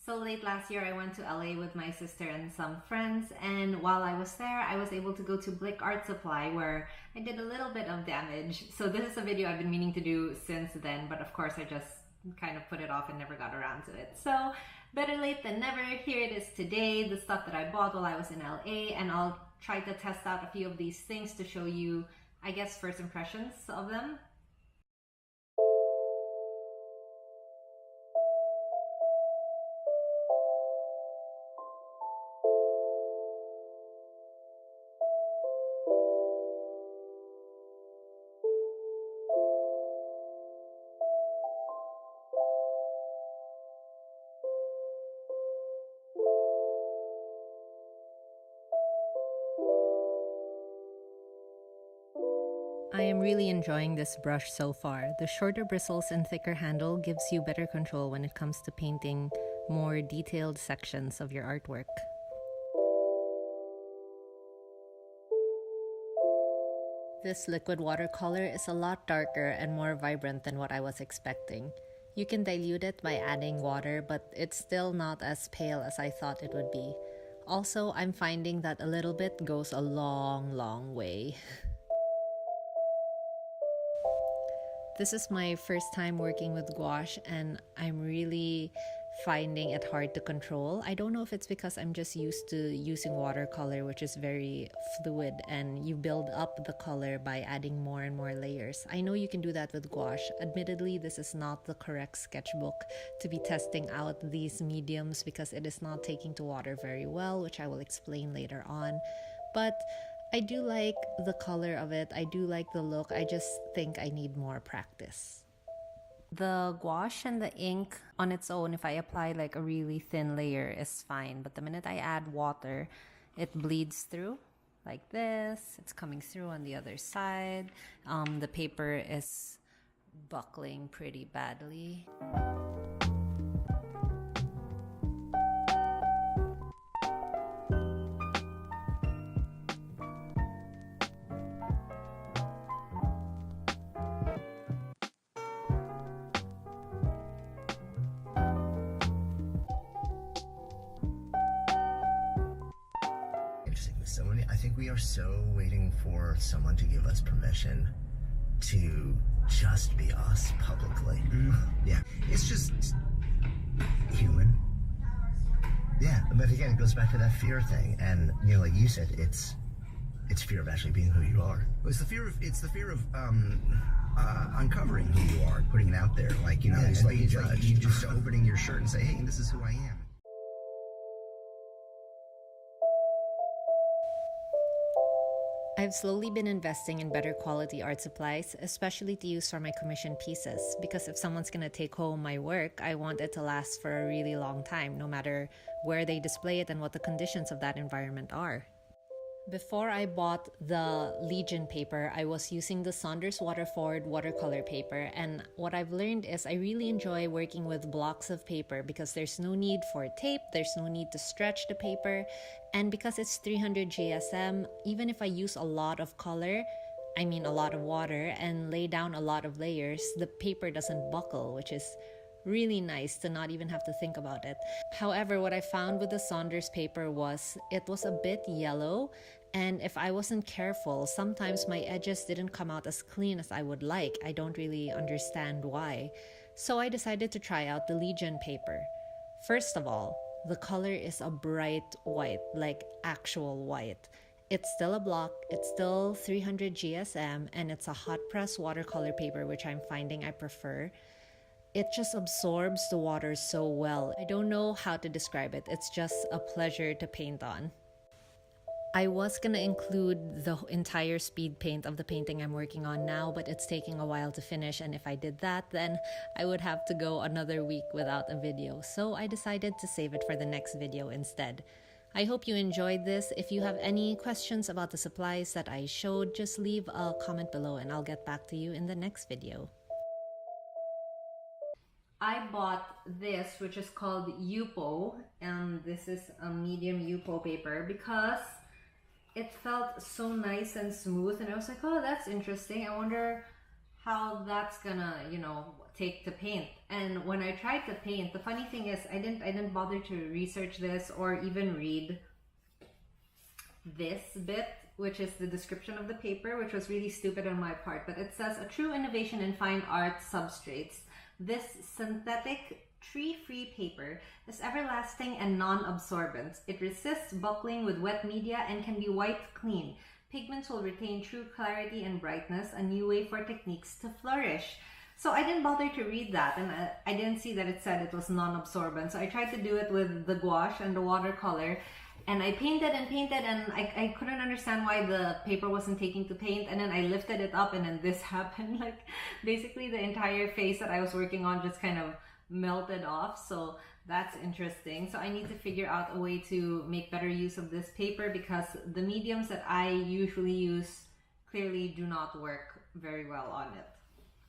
So late last year, I went to LA with my sister and some friends, and while I was there, I was able to go to Blick Art Supply where I did a little bit of damage. So this is a video I've been meaning to do since then, but of course I just kind of put it off and never got around to it. So better late than never. Here it is today, the stuff that I bought while I was in LA, and I'll try to test out a few of these things to show you, I guess, first impressions of them. I am really enjoying this brush so far. The shorter bristles and thicker handle gives you better control when it comes to painting more detailed sections of your artwork. This liquid watercolor is a lot darker and more vibrant than what I was expecting. You can dilute it by adding water, but it's still not as pale as I thought it would be. Also, I'm finding that a little bit goes a long way. This is my first time working with gouache, and I'm really finding it hard to control. I don't know if it's because I'm just used to using watercolor, which is very fluid, and you build up the color by adding more and more layers. I know you can do that with gouache. Admittedly, this is not the correct sketchbook to be testing out these mediums because it is not taking to water very well, which I will explain later on. But I do like the color of it. I do like the look. I just think I need more practice. The gouache and the ink on its own, if I apply like a really thin layer, is fine. But the minute I add water, it bleeds through like this. It's coming through on the other side. The paper is buckling pretty badly. I think we are so waiting for someone to give us permission to just be us publicly. Yeah, it's just human. Yeah, but again, it goes back to that fear thing, and you know, like you said, it's fear of actually being who you are. It's the fear of uncovering who you are, putting it out there. Like, you know, Yeah, it's like being judged. you just opening your shirt and say, "Hey, this is who I am." I've slowly been investing in better quality art supplies, especially to use for my commissioned pieces, because if someone's gonna take home my work, I want it to last for a really long time, no matter where they display it and what the conditions of that environment are. Before I bought the Legion paper, I was using the Saunders Waterford watercolor paper, and what I've learned is I really enjoy working with blocks of paper because there's no need for tape, there's no need to stretch the paper, and because it's 300 GSM, even if I use a lot of color, I mean a lot of water, and lay down a lot of layers, the paper doesn't buckle, which is really nice to not even have to think about it. However, what I found with the Saunders paper was it was a bit yellow, and if I wasn't careful, sometimes my edges didn't come out as clean as I would like. I don't really understand why. So I decided to try out the Legion paper. First of all, the color is a bright white, like actual white. It's still a block, it's still 300 GSM, and it's a hot press watercolor paper, which I'm finding I prefer. It just absorbs the water so well. I don't know how to describe it. It's just a pleasure to paint on. I was gonna include the entire speed paint of the painting I'm working on now, but it's taking a while to finish, and if I did that, then I would have to go another week without a video. So I decided to save it for the next video instead. I hope you enjoyed this. If you have any questions about the supplies that I showed, just leave a comment below and I'll get back to you in the next video. I bought this, which is called Yupo, and this is a medium Yupo paper because it felt so nice and smooth, and I was like, oh, that's interesting. I wonder how that's gonna, you know, take to paint. And when I tried to paint, the funny thing is I didn't bother to research this or even read this bit, which is the description of the paper, which was really stupid on my part. But it says, a true innovation in fine art substrates. This synthetic tree-free paper is everlasting and non-absorbent. It resists buckling with wet media and can be wiped clean. Pigments will retain true clarity and brightness, a new way for techniques to flourish. So I didn't bother to read that, and I didn't see that it said it was non-absorbent. So I tried to do it with the gouache and the watercolor, and I painted and painted, and I couldn't understand why the paper wasn't taking to paint. And then I lifted it up, and then this happened. Like, basically the entire face that I was working on just kind of melted off. So that's interesting. So I need to figure out a way to make better use of this paper, because the mediums that I usually use clearly do not work very well on it.